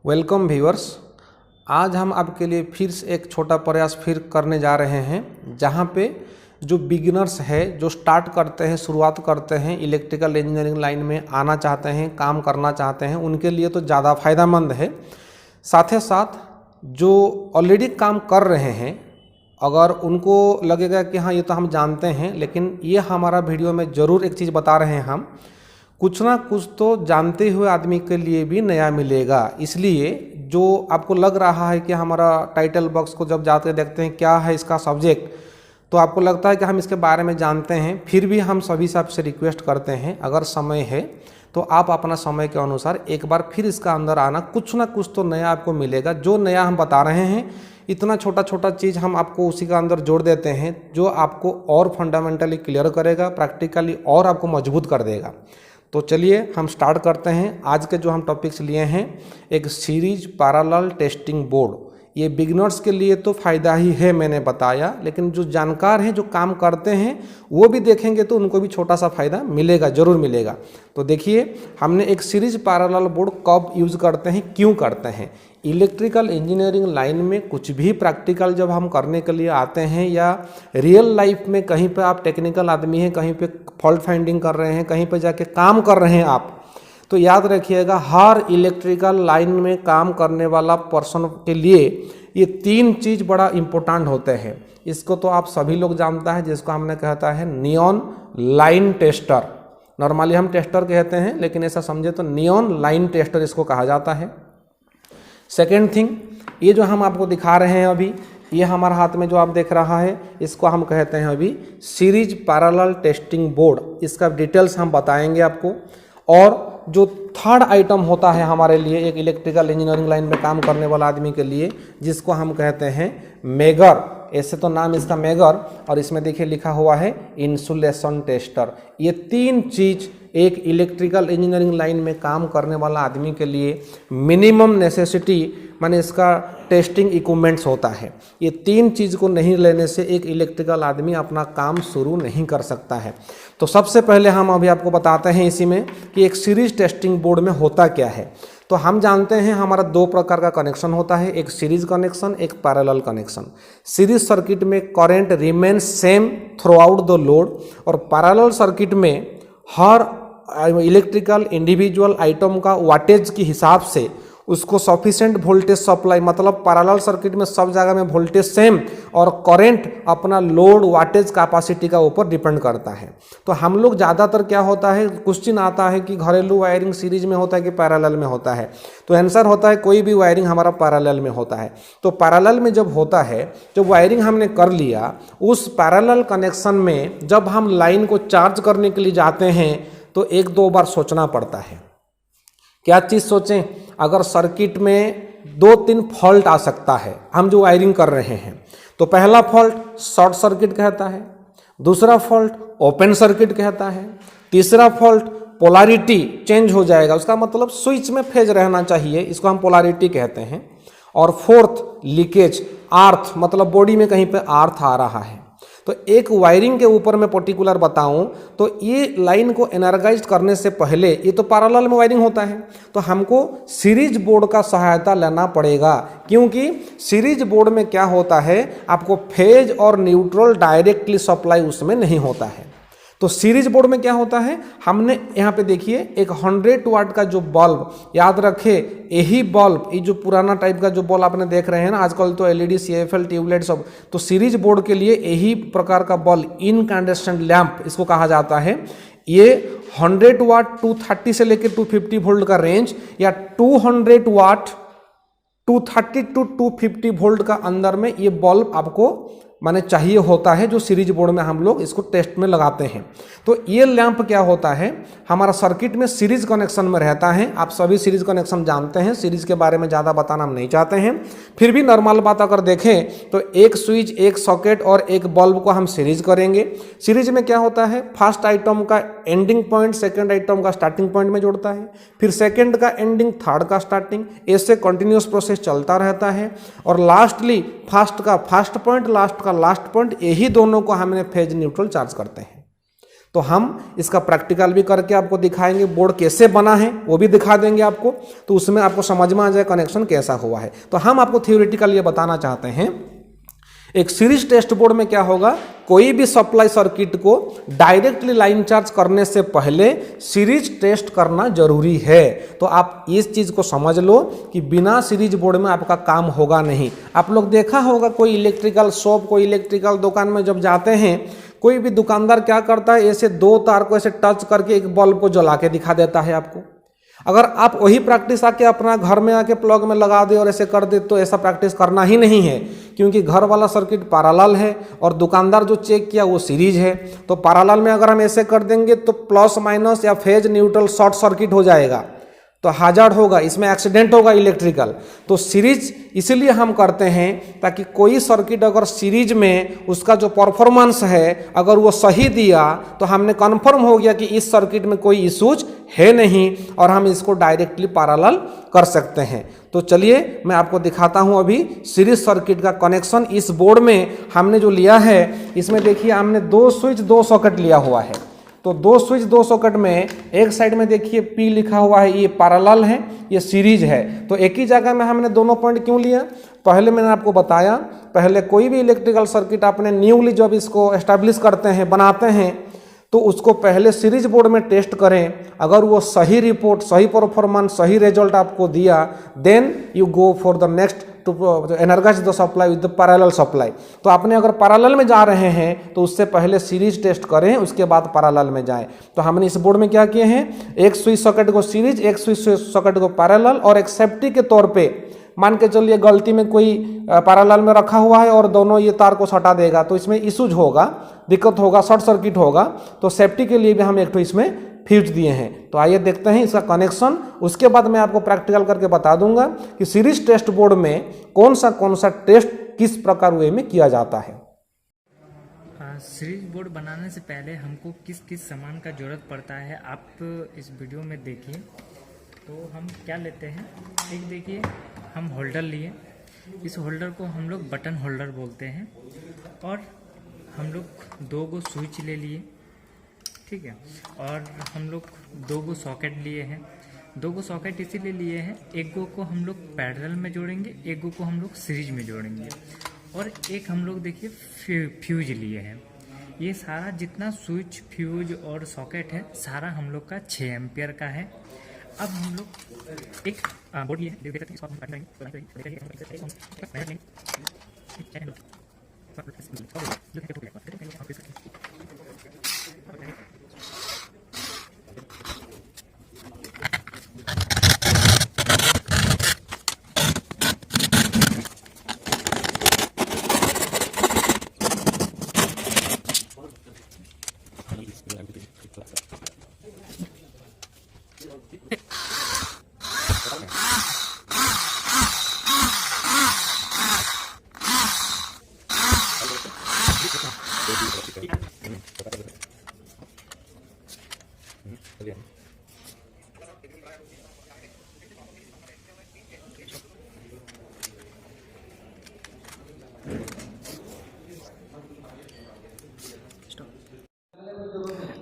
Welcome viewers. आज हम आपके लिए फिर से एक छोटा प्रयास फिर करने जा रहे हैं, जहां पे जो बिगिनर्स है, जो स्टार्ट करते हैं, शुरुआत करते हैं, इलेक्ट्रिकल इंजीनियरिंग लाइन में आना चाहते हैं, काम करना चाहते हैं, उनके लिए तो ज़्यादा फ़ायदेमंद है। साथ ही साथ जो ऑलरेडी काम कर रहे हैं, अगर उनको लगेगा कि हाँ ये तो हम जानते हैं, लेकिन ये हमारा वीडियो में ज़रूर एक चीज़ बता रहे हैं हम, कुछ ना कुछ तो जानते हुए आदमी के लिए भी नया मिलेगा। इसलिए जो आपको लग रहा है कि हमारा टाइटल बॉक्स को जब जाते देखते हैं क्या है इसका सब्जेक्ट, तो आपको लगता है कि हम इसके बारे में जानते हैं, फिर भी हम सभी से आपसे रिक्वेस्ट करते हैं, अगर समय है तो आप अपना समय के अनुसार एक बार फिर इसका अंदर आना, कुछ ना कुछ तो नया आपको मिलेगा। जो नया हम बता रहे हैं, इतना छोटा छोटा चीज़ हम आपको उसी का अंदर जोड़ देते हैं, जो आपको और फंडामेंटली क्लियर करेगा, प्रैक्टिकली और आपको मजबूत कर देगा। तो चलिए हम स्टार्ट करते हैं। आज के जो हम टॉपिक्स लिए हैं, एक सीरीज पैरेलल टेस्टिंग बोर्ड। ये बिगिनर्स के लिए तो फ़ायदा ही है, मैंने बताया, लेकिन जो जानकार हैं, जो काम करते हैं, वो भी देखेंगे तो उनको भी छोटा सा फ़ायदा मिलेगा, ज़रूर मिलेगा। तो देखिए, हमने एक सीरीज पैरेलल बोर्ड कब यूज़ करते हैं, क्यों करते हैं। इलेक्ट्रिकल इंजीनियरिंग लाइन में कुछ भी प्रैक्टिकल जब हम करने के लिए आते हैं, या रियल लाइफ में कहीं पे आप टेक्निकल आदमी हैं, कहीं पे फॉल्ट फाइंडिंग कर रहे हैं, कहीं पे जाके काम कर रहे हैं आप, तो याद रखिएगा हर इलेक्ट्रिकल लाइन में काम करने वाला पर्सन के लिए ये तीन चीज़ बड़ा इम्पोर्टेंट होते हैं। इसको तो आप सभी लोग जानता है, जिसको हमने कहता है नियॉन लाइन टेस्टर। नॉर्मली हम टेस्टर कहते हैं, लेकिन ऐसा समझे तो नियॉन लाइन टेस्टर इसको कहा जाता है। सेकेंड थिंग, ये जो हम आपको दिखा रहे हैं अभी, ये हमारे हाथ में जो आप देख रहा है, इसको हम कहते हैं अभी सीरीज पैरेलल टेस्टिंग बोर्ड। इसका डिटेल्स हम बताएंगे आपको। और जो थर्ड आइटम होता है हमारे लिए, एक इलेक्ट्रिकल इंजीनियरिंग लाइन में काम करने वाला आदमी के लिए, जिसको हम कहते हैं मेगर। ऐसे तो नाम इसका मेगर, और इसमें देखिए लिखा हुआ है इंसुलेशन टेस्टर। ये तीन चीज़ एक इलेक्ट्रिकल इंजीनियरिंग लाइन में काम करने वाला आदमी के लिए मिनिमम नेसेसिटी, माने इसका टेस्टिंग इक्विपमेंट्स होता है। ये तीन चीज़ को नहीं लेने से एक इलेक्ट्रिकल आदमी अपना काम शुरू नहीं कर सकता है। तो सबसे पहले हम अभी आपको बताते हैं इसी में कि एक सीरीज टेस्टिंग बोर्ड में होता क्या है। तो हम जानते हैं हमारा दो प्रकार का कनेक्शन होता है, एक सीरीज कनेक्शन, एक पैरेलल कनेक्शन। सीरीज सर्किट में current remain same through out the load, और पैरेलल सर्किट में हर इलेक्ट्रिकल इंडिविजुअल आइटम का वाटेज के हिसाब से उसको सफिशिएंट वोल्टेज सप्लाई, मतलब पैरेलल सर्किट में सब जगह में वोल्टेज सेम, और करंट अपना लोड वाटेज कैपेसिटी का ऊपर डिपेंड करता है। तो हम लोग ज़्यादातर क्या होता है, क्वेश्चन आता है कि घरेलू वायरिंग सीरीज में होता है कि पैरेलल में होता है, तो आंसर होता है कोई भी वायरिंग हमारा पैरेलल में होता है। तो पैरेलल में जब होता है, जब वायरिंग हमने कर लिया, उस पैरेलल कनेक्शन में जब हम लाइन को चार्ज करने के लिए जाते हैं, तो एक दो बार सोचना पड़ता है। क्या चीज़ सोचें, अगर सर्किट में दो तीन फॉल्ट आ सकता है, हम जो वायरिंग कर रहे हैं, तो पहला फॉल्ट शॉर्ट सर्किट कहता है, दूसरा फॉल्ट ओपन सर्किट कहता है, तीसरा फॉल्ट पोलैरिटी चेंज हो जाएगा, उसका मतलब स्विच में फेज रहना चाहिए, इसको हम पोलैरिटी कहते हैं, और फोर्थ लीकेज, आर्थ, मतलब बॉडी में कहीं पे आर्थ आ रहा है। तो एक वायरिंग के ऊपर मैं पर्टिकुलर बताऊं तो ये लाइन को एनर्जाइज करने से पहले, ये तो पैरेलल में वायरिंग होता है, तो हमको सीरीज बोर्ड का सहायता लेना पड़ेगा। क्योंकि सीरीज बोर्ड में क्या होता है, आपको फेज और न्यूट्रल डायरेक्टली सप्लाई उसमें नहीं होता है। तो सीरीज बोर्ड में क्या होता है, हमने यहाँ पे देखिए एक 100 वाट का जो बल्ब, याद रखे यही बल्ब, ये जो पुराना टाइप का जो बल्ब आपने देख रहे हैं ना, आजकल तो एलईडी, सीएफएल, ट्यूबलाइट सब, तो सीरीज बोर्ड के लिए यही प्रकार का बल्ब, इनकैंडेसेंट लैंप इसको कहा जाता है। ये 100 वाट 230 से लेकर 250 वोल्ट का रेंज, या 200 वाट 230 टू 250 वोल्ट का अंदर में ये बल्ब आपको माने चाहिए होता है, जो सीरीज बोर्ड में हम लोग इसको टेस्ट में लगाते हैं। तो ये लैंप क्या होता है, हमारा सर्किट में सीरीज कनेक्शन में रहता है। आप सभी सीरीज कनेक्शन जानते हैं, सीरीज के बारे में ज़्यादा बताना हम नहीं चाहते हैं। फिर भी नॉर्मल बात अगर देखें तो एक स्विच, एक सॉकेट और एक बल्ब को हम सीरीज करेंगे। सीरीज में क्या होता है, फर्स्ट आइटम का एंडिंग पॉइंट सेकेंड आइटम का स्टार्टिंग पॉइंट में जोड़ता है, फिर सेकेंड का एंडिंग थर्ड का स्टार्टिंग, ऐसे कंटिन्यूस प्रोसेस चलता रहता है। और लास्टली फर्स्ट का फर्स्ट पॉइंट, लास्ट का लास्ट पॉइंट, यही दोनों को हमने फेज न्यूट्रल चार्ज करते हैं। तो हम इसका प्रैक्टिकल भी करके आपको दिखाएंगे, बोर्ड कैसे बना है वो भी दिखा देंगे आपको, तो उसमें आपको समझ में आ जाए कनेक्शन कैसा हुआ है। तो हम आपको थियोरेटिकल ये बताना चाहते हैं, एक सीरीज टेस्ट बोर्ड में क्या होगा, कोई भी सप्लाई सर्किट को डायरेक्टली लाइन चार्ज करने से पहले सीरीज टेस्ट करना जरूरी है। तो आप इस चीज को समझ लो कि बिना सीरीज बोर्ड में आपका काम होगा नहीं। आप लोग देखा होगा कोई इलेक्ट्रिकल शॉप, कोई इलेक्ट्रिकल दुकान में जब जाते हैं, कोई भी दुकानदार क्या करता है, ऐसे दो तार को ऐसे टच करके एक बल्ब को जला के दिखा देता है आपको। अगर आप वही प्रैक्टिस आके अपना घर में आके प्लग में लगा दे और ऐसे कर दे, तो ऐसा प्रैक्टिस करना ही नहीं है, क्योंकि घर वाला सर्किट पैरेलल है और दुकानदार जो चेक किया वो सीरीज है। तो पैरेलल में अगर हम ऐसे कर देंगे तो प्लस माइनस या फेज न्यूट्रल शॉर्ट सर्किट हो जाएगा, तो हाजार्ड होगा, इसमें एक्सीडेंट होगा इलेक्ट्रिकल। तो सीरीज इसीलिए हम करते हैं ताकि कोई सर्किट अगर सीरीज में उसका जो परफॉर्मेंस है अगर वो सही दिया तो हमने कन्फर्म हो गया कि इस सर्किट में कोई इशूज है नहीं और हम इसको डायरेक्टली पैरेलल कर सकते हैं। तो चलिए मैं आपको दिखाता हूं अभी सीरीज सर्किट का कनेक्शन। इस बोर्ड में हमने जो लिया है, इसमें देखिए हमने 2 स्विच 2 सॉकेट लिया हुआ है। तो 2 स्विच 2 सॉकेट में एक साइड में देखिए P लिखा हुआ है, ये पैरेलल है, ये सीरीज है। तो एक ही जगह में हमने दोनों पॉइंट क्यों लिया, पहले मैंने आपको बताया, पहले कोई भी इलेक्ट्रिकल सर्किट आपने न्यूली जब इसको एस्टैब्लिश करते हैं, बनाते हैं, तो उसको पहले सीरीज बोर्ड में टेस्ट करें। अगर वो सही रिपोर्ट, सही परफॉर्मेंस, सही रिजल्ट आपको दिया, then you go for the next to energize the supply with the parallel supply. तो आपने अगर पैरेलल में जा रहे हैं तो उससे पहले सीरीज टेस्ट करें, उसके बाद पैरेलल में जाएं। तो हमने इस बोर्ड में क्या किए हैं, एक स्विच सॉकेट को सीरीज, एक स्विच सॉकेट को पैरेलल, और एक सेफ्टी के तौर पे मान के चलिए गलती में कोई पैरेलल में रखा हुआ है और दोनों ये तार को सटा देगा तो इसमें इशूज होगा, दिक्कत होगा, शॉर्ट सर्किट होगा। तो सेफ्टी के लिए भी हम एक तो इसमें फ्यूज दिए हैं। तो आइए देखते हैं इसका कनेक्शन, उसके बाद मैं आपको प्रैक्टिकल करके बता दूंगा कि सीरीज टेस्ट बोर्ड में कौन सा टेस्ट किस प्रकार वे में किया जाता है। सीरीज बोर्ड बनाने से पहले हमको किस किस सामान का जरूरत पड़ता है आप इस वीडियो में देखिए। तो हम क्या लेते हैं, एक देखिए हम होल्डर लिए, इस होल्डर को हम लोग बटन होल्डर बोलते हैं, और हम लोग 2 गो स्विच ले लिए, ठीक है, और हम लोग 2 गो सॉकेट लिए हैं। 2 गो सॉकेट इसीलिए लिए हैं, एक गो को हम लोग पैरेलल में जोड़ेंगे, एक गो को हम लोग सीरीज में जोड़ेंगे, और एक हम लोग देखिए फ्यूज लिए हैं। ये सारा जितना स्विच, फ्यूज और सॉकेट है सारा हम लोग का 6 एम्पियर का है। अब हम लोग एक बोर्ड लिए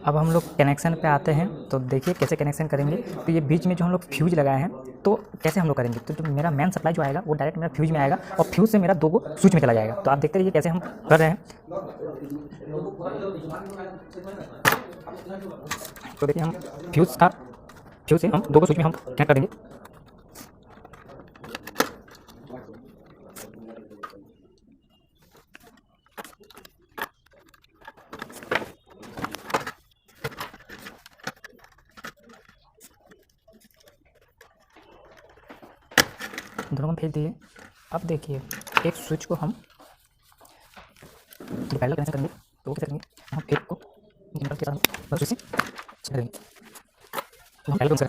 अब हम लोग कनेक्शन पे आते हैं। तो देखिए कैसे कनेक्शन करेंगे। तो ये बीच में जो हम लोग फ्यूज लगाए हैं तो कैसे हम लोग करेंगे, तो जो मेरा मेन सप्लाई जो आएगा वो डायरेक्ट मेरा फ्यूज में आएगा और फ्यूज से मेरा 2 गो स्विच में चला जाएगा। तो आप देखते रहिए कैसे हम कर रहे हैं। तो देखिए हम फ्यूज से हम 2 गो स्विच में हम कनेक्ट करेंगे। दोनों को भेज दिए। अब देखिए एक स्विच को हम पहले कैसे करेंगे, तो कैसे करेंगे, हम एक को न्यूट्रल के साथ बस इसे करेंगे। तो हम पहले कौन सा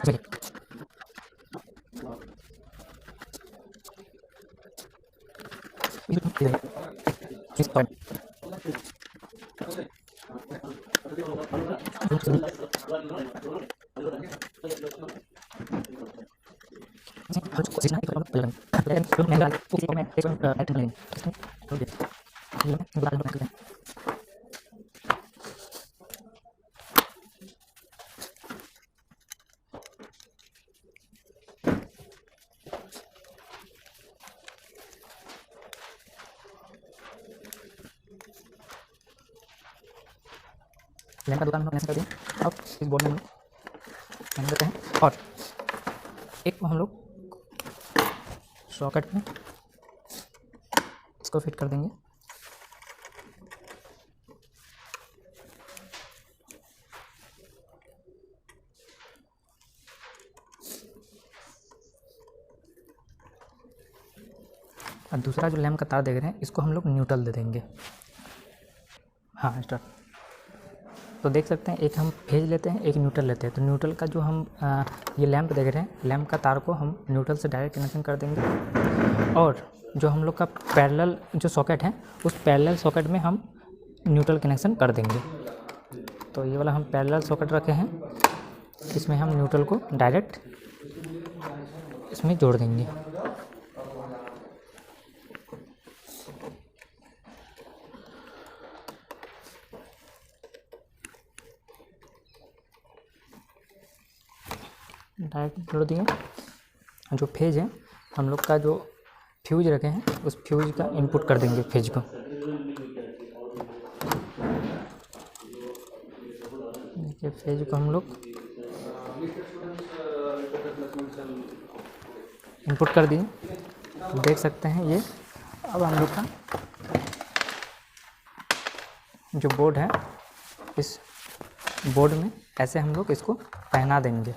लैंप का दुकान हम कनेक्शन कर दिए। अब इस बोर्ड में हम लोग कनेक्ट करते हैं और एक को हम लोग सॉकेट में इसको फिट कर देंगे। और दूसरा जो लैंप का तार देख रहे हैं इसको हम लोग न्यूट्रल दे देंगे। हाँ स्टार्ट। तो देख सकते हैं एक हम फेज लेते हैं, एक न्यूट्रल लेते हैं। तो न्यूट्रल का जो हम ये लैंप देख रहे हैं, लैंप का तार को हम न्यूट्रल से डायरेक्ट कनेक्शन कर देंगे और जो हम लोग का पैरेलल जो सॉकेट है उस पैरेलल सॉकेट में हम न्यूट्रल कनेक्शन कर देंगे। तो ये वाला हम पैरेलल सॉकेट रखे हैं, इसमें हम न्यूट्रल को डायरेक्ट इसमें जोड़ देंगे। डायरेक्ट जोड़ दिए। जो फेज है हम लोग का जो फ्यूज रखे हैं उस फ्यूज का इनपुट कर देंगे फेज को। देखिए फेज को हम लोग इनपुट कर दिए। देख सकते हैं ये अब हम लोग का जो बोर्ड है इस बोर्ड में ऐसे हम लोग इसको पहना देंगे।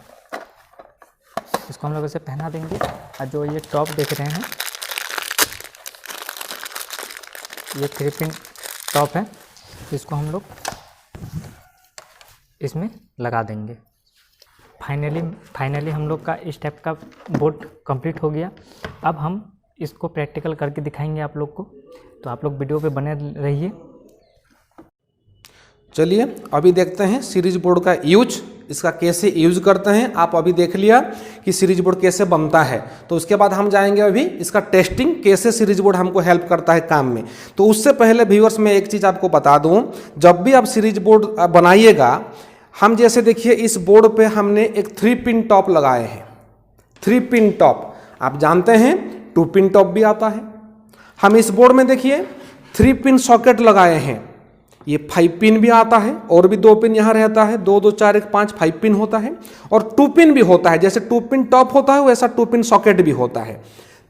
इसको हम लोग ऐसे पहना देंगे और जो ये टॉप देख रहे हैं ये 3 पिन टॉप है, इसको हम लोग इसमें लगा देंगे। फाइनली हम लोग का इस टाइप का बोर्ड कंप्लीट हो गया। अब हम इसको प्रैक्टिकल करके दिखाएंगे आप लोग को, तो आप लोग वीडियो पे बने रहिए। चलिए अभी देखते हैं सीरीज बोर्ड का यूज, इसका कैसे यूज करते हैं। आप अभी देख लिया कि सीरीज बोर्ड कैसे बनता है, तो उसके बाद हम जाएंगे अभी इसका टेस्टिंग, कैसे सीरीज बोर्ड हमको हेल्प करता है काम में। तो उससे पहले व्यूअर्स मैं एक चीज़ आपको बता दूं, जब भी आप सीरीज बोर्ड बनाइएगा, हम जैसे देखिए इस बोर्ड पे हमने एक 3 पिन टॉप लगाए हैं। 3 पिन टॉप आप जानते हैं 2 पिन टॉप भी आता है। हम इस बोर्ड में देखिए 3 पिन सॉकेट लगाए हैं। ये 5 पिन भी आता है और भी 2 पिन यहाँ रहता है, 2 2 4 1 5 5 पिन होता है और 2 पिन भी होता है। जैसे 2 पिन टॉप होता है वैसा 2 पिन सॉकेट भी होता है।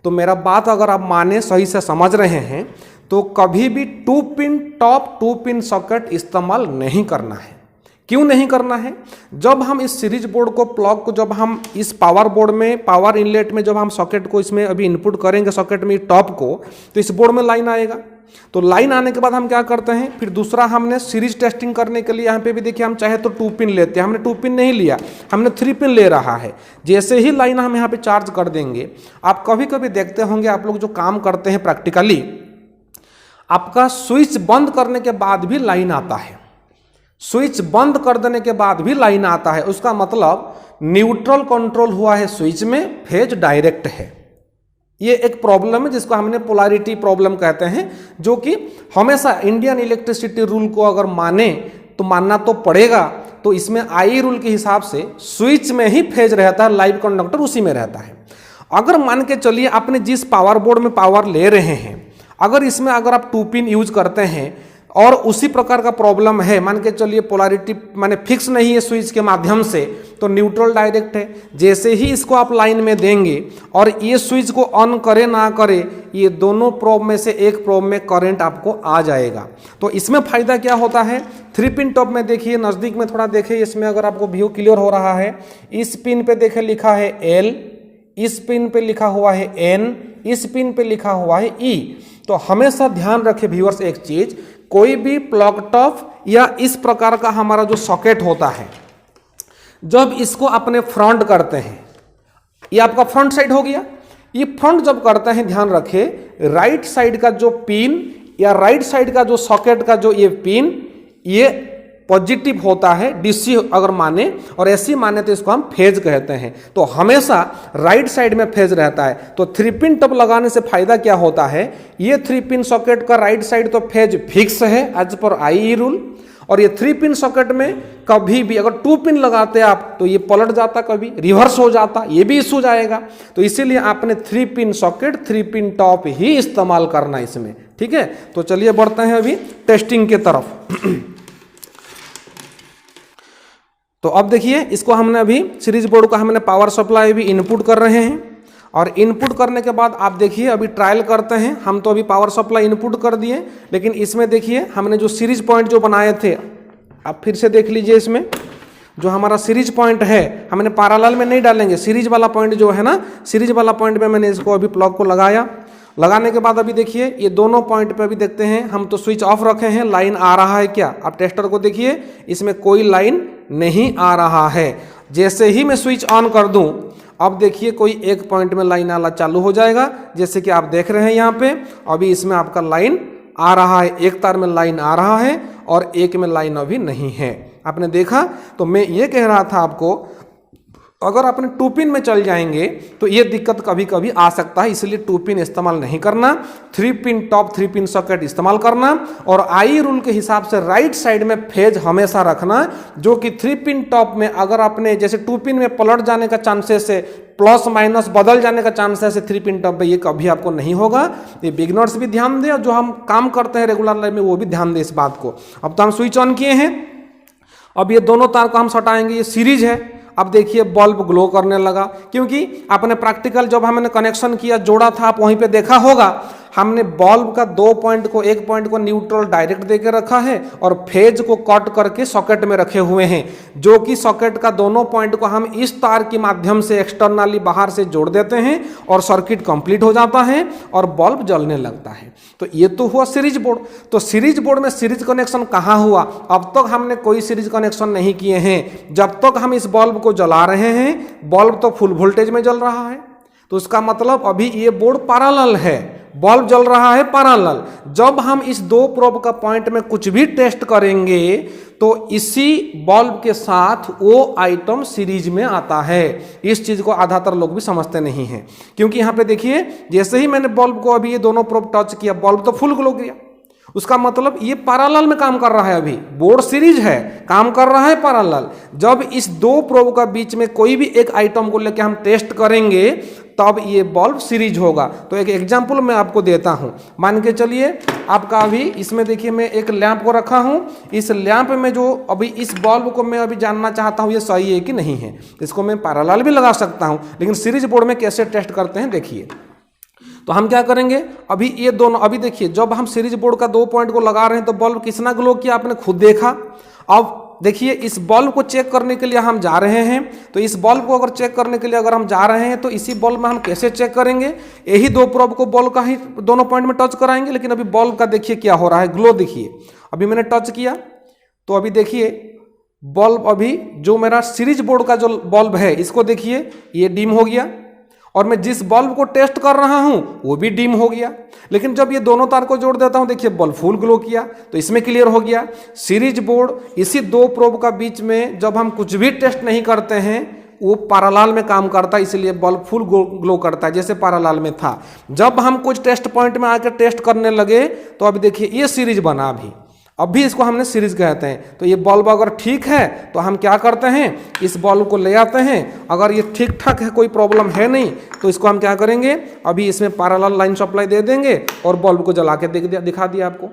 तो मेरा बात अगर आप माने सही से समझ रहे हैं तो कभी भी 2 पिन टॉप 2 पिन सॉकेट इस्तेमाल नहीं करना है। क्यों नहीं करना है? जब हम इस सीरीज बोर्ड को प्लग को जब हम इस पावर बोर्ड में पावर इनलेट में जब हम सॉकेट को इसमें अभी इनपुट करेंगे सॉकेट में टॉप को, तो इस बोर्ड में लाइन आएगा। तो लाइन आने के बाद हम क्या करते हैं, फिर दूसरा हमने सीरीज टेस्टिंग करने के लिए यहाँ पे भी देखिए हम चाहे तो 2 पिन लेते हैं, हमने 2 पिन नहीं लिया, हमने 3 पिन ले रहा है। जैसे ही लाइन हम यहाँ पे चार्ज कर देंगे, आप कभी कभी देखते होंगे आप लोग जो काम करते हैं प्रैक्टिकली, आपका स्विच बंद करने के बाद भी लाइन आता है। स्विच बंद कर देने के बाद भी लाइन आता है, उसका मतलब न्यूट्रल कंट्रोल हुआ है स्विच में, फेज डायरेक्ट है। ये एक प्रॉब्लम है जिसको हमने पोलैरिटी प्रॉब्लम कहते हैं, जो कि हमेशा इंडियन इलेक्ट्रिसिटी रूल को अगर माने तो मानना तो पड़ेगा। तो इसमें आई रूल के हिसाब से स्विच में ही फेज रहता है, लाइव कंडक्टर उसी में रहता है। अगर मान के चलिए आपने जिस पावर बोर्ड में पावर ले रहे हैं, अगर इसमें अगर आप 2 पिन यूज करते हैं और उसी प्रकार का प्रॉब्लम है, मान के चलिए पोलैरिटी माने फिक्स नहीं है स्विच के माध्यम से, तो न्यूट्रल डायरेक्ट है। जैसे ही इसको आप लाइन में देंगे और ये स्विच को ऑन करे ना करे, ये दोनों प्रोब में से एक प्रोब में करंट आपको आ जाएगा। तो इसमें फायदा क्या होता है, 3 पिन टॉप में देखिए, नज़दीक में थोड़ा देखिए, इसमें अगर आपको व्यू क्लियर हो रहा है, इस पिन पे देखिए लिखा है L, इस पिन पे लिखा हुआ है N, इस पिन पे लिखा हुआ है E। तो हमेशा ध्यान रखें व्यूअर्स एक चीज, कोई भी प्लग टॉप या इस प्रकार का हमारा जो सॉकेट होता है, जब इसको अपने फ्रंट करते हैं, ये आपका फ्रंट साइड हो गया, ये फ्रंट जब करते हैं ध्यान रखें, राइट साइड का जो पिन या राइट साइड का जो सॉकेट का जो ये पिन, ये पॉजिटिव होता है डीसी अगर माने, और एसी माने तो इसको हम फेज कहते हैं। तो हमेशा राइट साइड में फेज रहता है। तो 3 पिन टॉप लगाने से फायदा क्या होता है, ये 3 पिन सॉकेट का राइट साइड तो फेज फिक्स है एज पर आई रूल, और ये 3 पिन सॉकेट में कभी भी अगर 2 पिन लगाते आप तो ये पलट जाता, कभी रिवर्स हो जाता, ये भी इशू जाएगा। तो इसीलिए आपने 3 पिन सॉकेट 3 पिन टॉप ही इस्तेमाल करना इसमें, ठीक है। तो चलिए बढ़ते हैं अभी टेस्टिंग के तरफ। तो अब देखिए इसको हमने अभी सीरीज बोर्ड का हमने पावर सप्लाई भी इनपुट कर रहे हैं और इनपुट करने के बाद आप देखिए अभी ट्रायल करते हैं। हम तो अभी पावर सप्लाई इनपुट कर दिए, लेकिन इसमें देखिए हमने जो सीरीज पॉइंट जो बनाए थे, आप फिर से देख लीजिए, इसमें जो हमारा सीरीज पॉइंट है हमने पैरेलल में नहीं डालेंगे, सीरीज वाला पॉइंट जो है ना, सीरीज वाला पॉइंट में मैंने इसको अभी प्लग को लगाया। लगाने के बाद अभी देखिए ये दोनों पॉइंट पे अभी देखते हैं, हम तो स्विच ऑफ रखे हैं, लाइन आ रहा है क्या? आप टेस्टर को देखिए, इसमें कोई लाइन नहीं आ रहा है। जैसे ही मैं स्विच ऑन कर दूं, अब देखिए कोई एक पॉइंट में लाइन आना चालू हो जाएगा, जैसे कि आप देख रहे हैं यहाँ पे। अभी इसमें आपका लाइन आ रहा है, एक तार में लाइन आ रहा है और एक में लाइन अभी नहीं है। आपने देखा? तो मैं ये कह रहा था आपको, अगर अपने 2 पिन में चल जाएंगे तो ये दिक्कत कभी कभी आ सकता है, इसलिए 2 पिन इस्तेमाल नहीं करना, 3 पिन टॉप 3 पिन सॉकेट इस्तेमाल करना। और आई रूल के हिसाब से राइट साइड में फेज हमेशा रखना, जो कि 3 पिन टॉप में अगर आपने जैसे 2 पिन में पलट जाने का चांसेस है, प्लस माइनस बदल जाने का चांसेस है 3 पिन टॉप पे, ये कभी आपको नहीं होगा। ये बिगनर्स भी ध्यान दें और जो हम काम करते हैं रेगुलर लाइफ में वो भी ध्यान दें इस बात को। अब तो हम स्विच ऑन किए हैं, अब ये दोनों तार को हम हटाएंगे, ये सीरीज है। अब देखिए बल्ब ग्लो करने लगा, क्योंकि आपने प्रैक्टिकल जब हमने कनेक्शन किया जोड़ा था, आप वहीं पे देखा होगा, हमने बल्ब का 2 पॉइंट को, एक पॉइंट को न्यूट्रल डायरेक्ट देके रखा है और फेज को कट करके सॉकेट में रखे हुए हैं, जो कि सॉकेट का दोनों पॉइंट को हम इस तार के माध्यम से एक्सटर्नली बाहर से जोड़ देते हैं और सर्किट कंप्लीट हो जाता है और बल्ब जलने लगता है। तो ये तो हुआ सीरीज बोर्ड। तो सीरीज बोर्ड में सीरीज कनेक्शन कहाँ हुआ? अब तक हमने कोई सीरीज कनेक्शन नहीं किए हैं। जब तक हम इस बल्ब को जला रहे हैं, बल्ब तो फुल वोल्टेज में जल रहा है, तो उसका मतलब अभी ये बोर्ड पैरेलल है, बल्ब जल रहा है पैरेलल। जब हम इस 2 प्रोब का पॉइंट में कुछ भी टेस्ट करेंगे तो इसी बल्ब के साथ वो आइटम सीरीज में आता है। इस चीज को आधातर लोग भी समझते नहीं हैं, क्योंकि यहाँ पे देखिए जैसे ही मैंने बल्ब को अभी ये दोनों प्रोब टच किया, बल्ब तो फुल ग्लो किया, उसका मतलब ये पैरेलल में काम कर रहा है। अभी बोर्ड सीरीज है, काम कर रहा है पैरेलल। जब इस 2 प्रोब का बीच में कोई भी एक आइटम को लेकर हम टेस्ट करेंगे तब ये बल्ब सीरीज होगा। तो एक एग्जांपल मैं आपको देता हूं। मान के चलिए आपका अभी इसमें देखिए मैं एक लैंप को रखा हूं, इस लैंप में जो अभी इस बल्ब को मैं अभी जानना चाहता हूं ये सही है कि नहीं है। इसको मैं पैरेलल भी लगा सकता हूं, लेकिन सीरीज बोर्ड में कैसे टेस्ट करते हैं देखिए। तो हम क्या करेंगे, अभी ये दोनों, अभी देखिए जब हम सीरीज बोर्ड का 2 पॉइंट को लगा रहे हैं तो बल्ब कितना ग्लो किया आपने खुद देखा। अब देखिए इस बल्ब को चेक करने के लिए हम जा रहे हैं, तो इस बल्ब को अगर चेक करने के लिए अगर हम जा रहे हैं तो इसी बल्ब में हम कैसे चेक करेंगे? यही 2 प्रोब को बल्ब का ही दोनों पॉइंट में टच कराएंगे। लेकिन अभी बल्ब का देखिए क्या हो रहा है, ग्लो देखिए। अभी मैंने टच किया तो अभी देखिए बल्ब, अभी जो मेरा सीरीज बोर्ड का जो बल्ब है इसको देखिए ये डिम हो गया, और मैं जिस बल्ब को टेस्ट कर रहा हूं वो भी डिम हो गया। लेकिन जब ये दोनों तार को जोड़ देता हूं देखिए बल्ब फुल ग्लो किया। तो इसमें क्लियर हो गया, सीरीज बोर्ड इसी 2 प्रोब का बीच में जब हम कुछ भी टेस्ट नहीं करते हैं वो पैरेलल में काम करता है, इसलिए बल्ब फुल ग्लो करता है जैसे पैरेलल में था। जब हम कुछ टेस्ट पॉइंट में आकर टेस्ट करने लगे तो अभी देखिए ये सीरीज बना, अभी इसको हमने सीरीज कहते हैं। तो ये बल्ब अगर ठीक है तो हम क्या करते हैं, इस बल्ब को ले आते हैं। अगर ये ठीक ठाक है, कोई प्रॉब्लम है नहीं, तो इसको हम क्या करेंगे, अभी इसमें पैरेलल लाइन सप्लाई दे देंगे और बल्ब को जला के दिखा दिया आपको।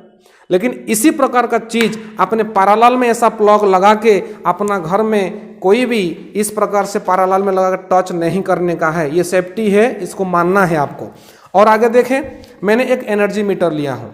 लेकिन इसी प्रकार का चीज अपने पैरेलल में ऐसा प्लग लगा के अपना घर में कोई भी इस प्रकार से पैरेलल में लगा के टच नहीं करने का है। ये सेफ्टी है, इसको मानना है आपको। और आगे देखें, मैंने एक एनर्जी मीटर लिया हूँ।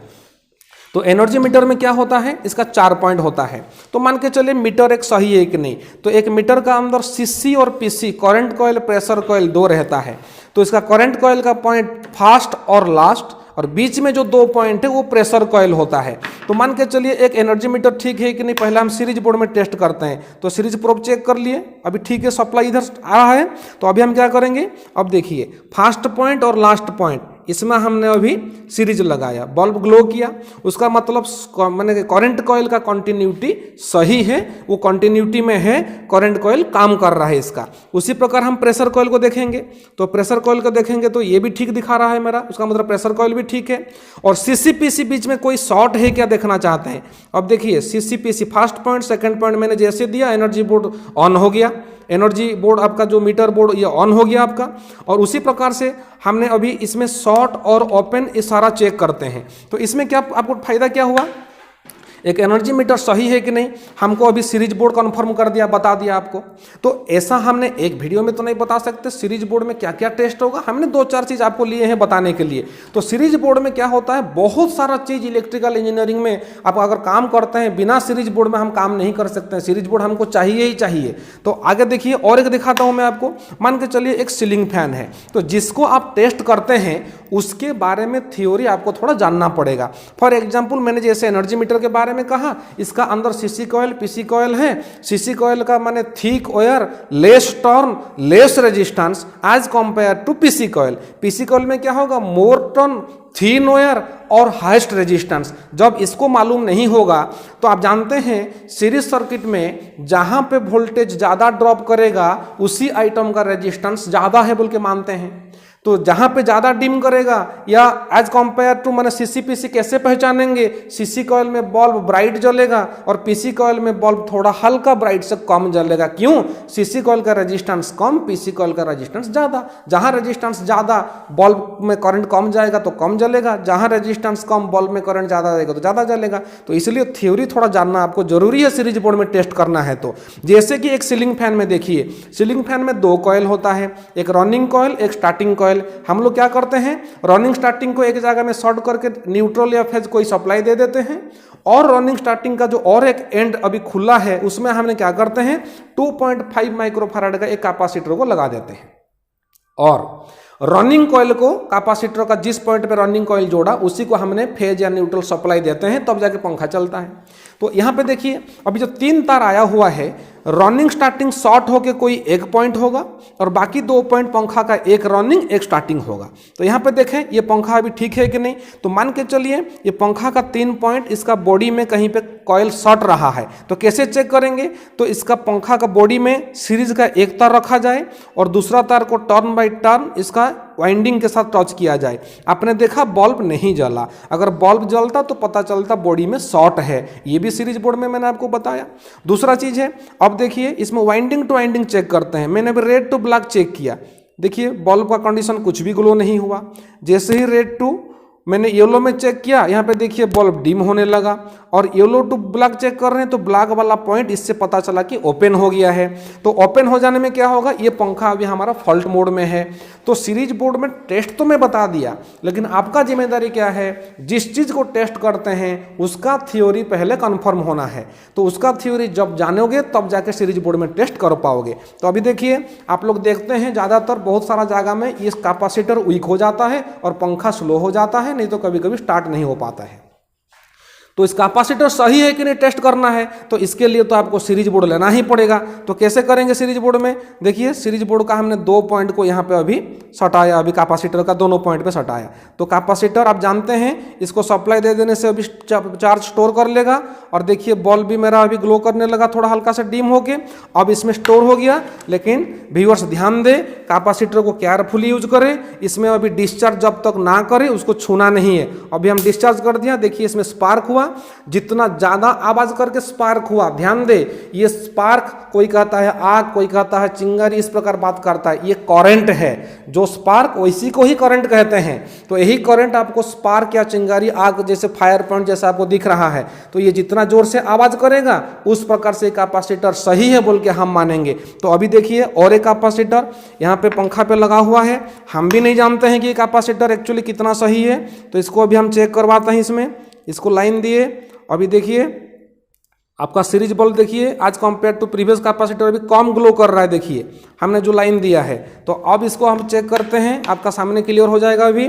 तो एनर्जी मीटर में क्या होता है, इसका 4 पॉइंट होता है। तो मान के चलिए मीटर एक सही है कि नहीं, तो एक मीटर का अंदर सीसी और PC, current coil, pressure coil 2 रहता है। तो इसका करंट कॉइल का पॉइंट फर्स्ट और लास्ट, और बीच में जो 2 पॉइंट है वो प्रेशर कॉइल होता है। तो मान के चलिए एक एनर्जी मीटर ठीक है कि नहीं, पहले हम सीरीज बोर्ड में टेस्ट करते हैं। तो सीरीज प्रोब चेक कर लिए, अभी ठीक है, सप्लाई इधर आ रहा है। तो अभी हम क्या करेंगे, अब देखिए फर्स्ट पॉइंट और लास्ट पॉइंट इसमें हमने अभी सीरीज लगाया, बल्ब ग्लो किया, उसका मतलब मैंने करंट कॉइल का कंटिन्यूटी सही है, वो कंटिन्यूटी में है, करंट कॉइल काम कर रहा है इसका। उसी प्रकार हम प्रेशर कॉइल को देखेंगे, तो प्रेशर कॉइल को देखेंगे तो ये भी ठीक दिखा रहा है मेरा, उसका मतलब प्रेशर कॉइल भी ठीक है। और सीसीपीसी बीच में कोई शॉर्ट है क्या देखना चाहते हैं। अब देखिए सीसीपीसी फर्स्ट पॉइंट सेकंड पॉइंट मैंने जैसे दिया, एनर्जी बोर्ड ऑन हो गया, एनर्जी बोर्ड आपका जो मीटर बोर्ड ये ऑन हो गया आपका। और उसी प्रकार से हमने अभी इसमें शॉर्ट और ओपन इशारा चेक करते हैं। तो इसमें क्या आपको फायदा क्या हुआ, एक एनर्जी मीटर सही है कि नहीं, हमको अभी सीरीज बोर्ड कन्फर्म कर दिया, बता दिया आपको। तो ऐसा हमने एक वीडियो में तो नहीं बता सकते सीरीज बोर्ड में क्या क्या टेस्ट होगा, हमने 2-4 चीज़ आपको लिए हैं बताने के लिए। तो सीरीज बोर्ड में क्या होता है, बहुत सारा चीज़ इलेक्ट्रिकल इंजीनियरिंग में आप अगर काम करते हैं, बिना सीरीज बोर्ड में हम काम नहीं कर सकते हैं, सीरीज बोर्ड हमको चाहिए ही चाहिए। तो आगे देखिए और एक दिखाता हूँ मैं आपको। मान के चलिए एक सीलिंग फैन है, तो जिसको आप टेस्ट करते हैं उसके बारे में थ्योरी आपको थोड़ा जानना पड़ेगा। फॉर एग्जांपल मैंने जैसे एनर्जी मीटर के बारे में कहा, इसका अंदर सीसी कॉयल पीसी कॉयल है। सीसी कॉयल का माने thick wire, less turn, less resistance as compare to PC coil. PC coil में क्या होगा, मोर टर्न, थिन वायर और हाईएस्ट रेजिस्टेंस। जब इसको मालूम नहीं होगा तो आप जानते हैं सीरीज सर्किट में जहां पे वोल्टेज ज़्यादा ड्रॉप करेगा उसी आइटम का रेजिस्टेंस ज़्यादा है बोल के मानते हैं। तो जहां पे ज़्यादा डिम करेगा या एज कंपेयर टू मैंने सीसी पीसी कैसे पहचानेंगे, सीसी कॉयल में बल्ब ब्राइट जलेगा और पीसी कॉयल में बल्ब थोड़ा हल्का ब्राइट से कम जलेगा। क्यों, सीसी कॉयल का रेजिस्टेंस कम, पीसी कॉयल का रेजिस्टेंस ज़्यादा। जहां रेजिस्टेंस ज़्यादा बल्ब में करंट कम जाएगा तो कम जलेगा, जहां रेजिस्टेंस कम बल्ब में करंट ज़्यादा जाएगा तो ज़्यादा जलेगा। तो इसलिए थ्योरी थोड़ा जानना आपको जरूरी है सीरीज बोर्ड में टेस्ट करना है। तो जैसे कि एक सीलिंग फैन में देखिए, सीलिंग फैन में 2 कॉयल होता है, एक रनिंग कॉयल एक स्टार्टिंग कॉयल। हम लोग क्या करते हैं, रनिंग स्टार्टिंग को एक जगह में शॉर्ट करके न्यूट्रल या फेज कोई सप्लाई दे देते हैं, और रनिंग स्टार्टिंग का जो और एक एंड अभी खुला है उसमें हमने क्या करते हैं 2.5 माइक्रोफैराड का एक कैपेसिटर को लगा देते हैं, और रनिंग कॉइल को कैपेसिटर का जिस पॉइंट पे रनिंग कॉइल जोड़ा उसी को हमने फेज या न्यूट्रल सप्लाई देते हैं, तब जाके पंखा चलता है। तो यहाँ पे देखिए अभी जो 3 तार आया हुआ है, रनिंग स्टार्टिंग शॉर्ट होके कोई एक पॉइंट होगा और बाकी 2 पॉइंट पंखा का एक रनिंग एक स्टार्टिंग होगा। तो यहाँ पे देखें ये पंखा अभी ठीक है कि नहीं, तो मान के चलिए ये पंखा का 3 पॉइंट इसका बॉडी में कहीं पे कॉइल शॉर्ट रहा है। तो कैसे चेक करेंगे, तो इसका पंखा का बॉडी में सीरीज का एक तार रखा जाए और दूसरा तार को टर्न बाई टर्न इसका वाइंडिंग के साथ टच किया जाए। आपने देखा बल्ब नहीं जला, अगर बल्ब जलता तो पता चलता बॉडी में शॉर्ट है, ये भी सीरीज बोर्ड में मैंने आपको बताया। दूसरा चीज है, अब देखिए इसमें वाइंडिंग टू वाइंडिंग चेक करते हैं। मैंने अभी रेड टू ब्लैक चेक किया, देखिए बल्ब का कंडीशन कुछ भी ग्लो नहीं हुआ। जैसे ही रेड टू मैंने येलो में चेक किया, यहाँ पे देखिए बल्ब डिम होने लगा, और येलो टू ब्लैक चेक कर रहे हैं तो ब्लैक वाला पॉइंट इससे पता चला कि ओपन हो गया है। तो ओपन हो जाने में क्या होगा, ये पंखा अभी हमारा फॉल्ट मोड में है। तो सीरीज बोर्ड में टेस्ट तो मैं बता दिया, लेकिन आपका जिम्मेदारी क्या है, जिस चीज़ को टेस्ट करते हैं उसका थ्योरी पहले कन्फर्म होना है। तो उसका थ्योरी जब जानोगे तब जाके सीरीज बोर्ड में टेस्ट कर पाओगे। तो अभी देखिए आप लोग देखते हैं ज़्यादातर बहुत सारा जगह में ये कैपेसिटर वीक हो जाता है और पंखा स्लो हो जाता है, नहीं तो कभी कभी स्टार्ट नहीं हो पाता है। तो इस कैपेसिटर सही है कि नहीं टेस्ट करना है, तो इसके लिए तो आपको सीरीज बोर्ड लेना ही पड़ेगा। तो कैसे करेंगे सीरीज बोर्ड में, देखिए सीरीज बोर्ड का हमने 2 पॉइंट को यहाँ पे अभी सटाया, अभी कैपेसिटर का दोनों पॉइंट पे सटाया। तो कैपेसिटर आप जानते हैं इसको सप्लाई दे देने से अभी चार्ज स्टोर कर लेगा, और देखिए बल्ब भी मेरा अभी ग्लो करने लगा थोड़ा हल्का सा डिम होके, अब इसमें स्टोर हो गया। लेकिन व्यूअर्स ध्यान दे, कैपेसिटर को केयरफुली यूज करें, इसमें अभी डिस्चार्ज जब तक ना करे उसको छूना नहीं है। अभी हम डिस्चार्ज कर दिया, देखिए इसमें स्पार्क हुआ, जितना ज्यादा आवाज करके स्पार्क हुआ, ध्यान दे ये स्पार्क कोई कहता है आग, कोई कहता है चिंगारी, इस प्रकार बात करता है, ये करंट है। जो स्पार्क वैसी को ही करंट कहते हैं। तो यही करंट आपको स्पार्क या चिंगारी आग जैसे फायर पॉइंट जैसा आपको दिख रहा है, तो ये जितना जोर से आवाज करेगा उस प्रकार से कैपेसिटर सही है बोल के हम मानेंगे। तो अभी देखिए और एक कैपेसिटर यहाँ पे पंखा पे लगा हुआ है, हम भी नहीं जानते हैं कि कैपेसिटर एक्चुअली कितना सही है, तो इसको अभी हम चेक करवाते हैं। इसमें इसको लाइन दिए, अभी देखिए आपका सीरीज बल्ब देखिए आज कंपेयर टू प्रीवियस कैपेसिटर अभी कम ग्लो कर रहा है, देखिए हमने जो लाइन दिया है। तो अब इसको हम चेक करते हैं, आपका सामने क्लियर हो जाएगा अभी।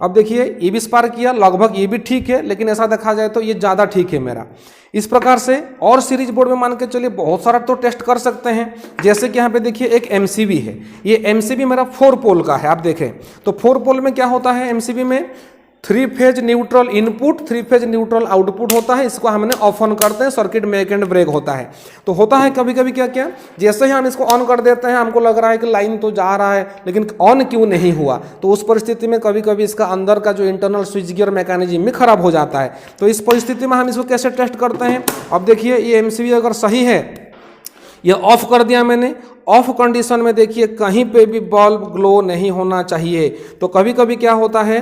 अब देखिए ये भी स्पार्क किया, लगभग ये भी ठीक है, लेकिन ऐसा देखा जाए तो ये ज़्यादा ठीक है मेरा। इस प्रकार से और सीरीज बोर्ड में मान के चलिए बहुत सारा तो टेस्ट कर सकते हैं। जैसे कि यहाँ पे देखिए एक एमसीबी है, ये एमसीबी मेरा 4 पोल का है। आप देखें तो 4 पोल में क्या होता है, एमसीबी में 3 phase neutral input 3 phase neutral output होता है। इसको हमने ऑफ ऑन करते हैं, सर्किट मेक एंड ब्रेक होता है। तो होता है कभी कभी क्या क्या, जैसे ही हम इसको ऑन कर देते हैं हमको लग रहा है कि लाइन तो जा रहा है लेकिन ऑन क्यों नहीं हुआ। तो उस परिस्थिति में कभी कभी इसका अंदर का जो इंटरनल स्विच गियर मैकेनिज्म में खराब हो जाता है। तो इस परिस्थिति में हम इसको कैसे टेस्ट करते हैं। अब देखिए ये एमसीबी अगर सही है, ये ऑफ कर दिया मैंने, ऑफ कंडीशन में देखिए कहीं पे भी बल्ब ग्लो नहीं होना चाहिए। तो कभी कभी क्या होता है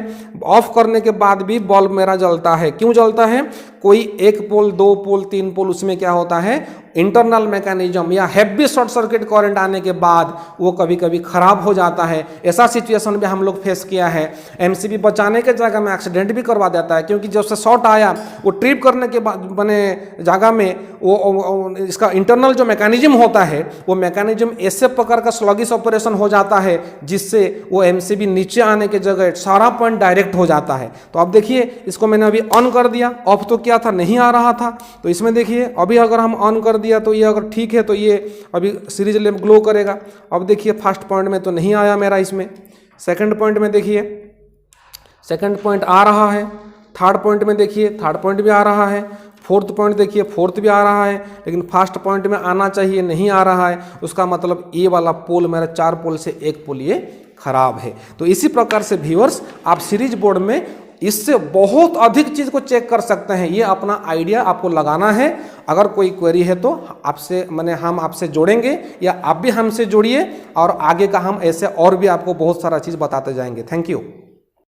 ऑफ करने के बाद भी बल्ब मेरा जलता है। क्यों जलता है, कोई 1 पोल 2 पोल 3 पोल उसमें क्या होता है इंटरनल मैकेनिज्म या हैवी शॉर्ट सर्किट करंट आने के बाद वो कभी कभी खराब हो जाता है। ऐसा सिचुएशन भी हम लोग फेस किया है। एमसीबी बचाने के जगह में एक्सीडेंट भी करवा देता है, क्योंकि जब से शॉर्ट आया वो ट्रिप करने के बाद बने जगह में वो इसका इंटरनल जो मैकेनिज्म होता है वो मैकेनिज्म ऐसे प्रकार का स्लगिश ऑपरेशन हो जाता है जिससे वो एमसीबी नीचे आने के जगह सारा पॉइंट डायरेक्ट हो जाता है। तो अब देखिए इसको मैंने अभी ऑन कर दिया, ऑफ तो क्या था नहीं आ रहा था, तो इसमें देखिए अभी अगर हम ऑन कर दिया तो ये अगर ठीक है तो ये अभी सीरीज लैंप ग्लो करेगा। अब देखिए फर्स्ट पॉइंट में तो नहीं आया मेरा, इसमें सेकंड पॉइंट में देखिए सेकंड पॉइंट आ रहा है, थर्ड पॉइंट में देखिए थर्ड पॉइंट भी आ रहा है, फोर्थ पॉइंट देखिए फोर्थ भी आ रहा है, लेकिन फर्स्ट पॉइंट में आना चाहिए नहीं आ रहा है। उसका मतलब ये वाला पोल मेरा 4 पोल से 1 पोल ये खराब है। तो इसी प्रकार से व्यूअर्स आप सीरीज बोर्ड में इससे बहुत अधिक चीज़ को चेक कर सकते हैं। ये अपना आइडिया आपको लगाना है। अगर कोई क्वेरी है तो आपसे हम आपसे जोड़ेंगे या आप भी हमसे जोड़िए और आगे का हम ऐसे और भी आपको बहुत सारा चीज़ बताते जाएंगे। Thank you.